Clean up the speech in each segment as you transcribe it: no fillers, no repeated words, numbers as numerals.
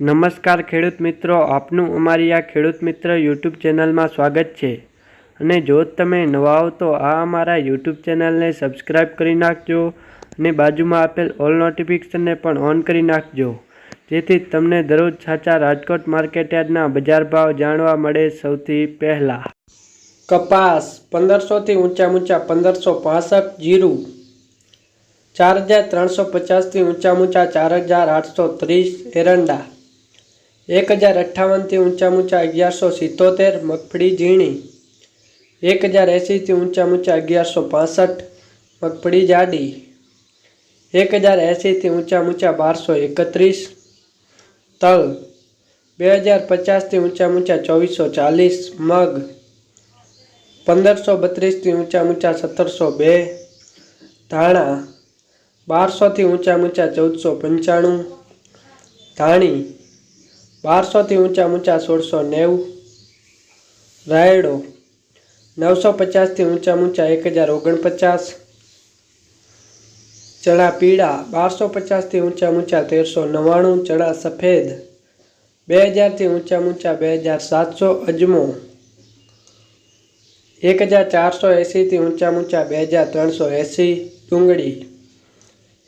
નમસ્કાર ખેડૂત મિત્રો, આપનું અમારી આ ખેડૂત મિત્ર યુટ્યુબ ચેનલમાં સ્વાગત છે। અને જો તમે નવા હો તો આ અમારા યુટ્યુબ ચેનલને સબસ્ક્રાઈબ કરી નાખજો અને બાજુમાં આપેલ ઓલ નોટિફિકેશનને પણ ઓન કરી નાખજો, જેથી તમને દરરોજ સાચા રાજકોટ માર્કેટયાર્ડના બજાર ભાવ જાણવા મળે સૌથી પહેલા। કપાસ 1500 થી ઊંચા 1565, જીરું 4350 થી ઊંચા 4830, એરંડા 1058 થી ઊંચા 1177, મગફળી ઝીણી 1080 થી ઊંચા 1165, મગફળી જાડી 1080 થી ઊંચા 1231, તલ 2050 થી ઊંચા 2440, મગ 1532 થી ઊંચા 1702, ધાણા 1200 થી ઊંચા 1495, ધાણી 1200 થી ઊંચા 1690, રાયડો 950 થી ઊંચા 1049, ચણા પીળા 1250 થી ઊંચા 1399, ચણા સફેદ 2000 થી ઊંચા 2700, અજમો 1480 થી ઊંચા 2380, ડુંગળી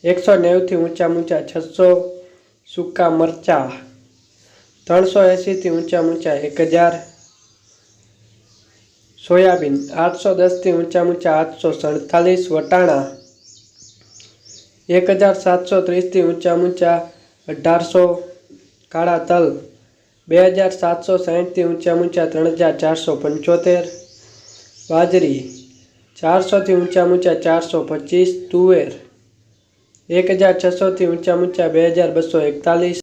190 થી ઊંચા 600, સૂકા મરચા 380 થી ઊંચા 1000, સોયાબીન 810 થી ઊંચા 847, વટાણા 1730 થી ઊંચા 1800, કાળા તલ 2760 થી ઊંચા 3475, બાજરી 400 થી ઊંચા 425, તુવેર 1600 થી ઊંચા 2241,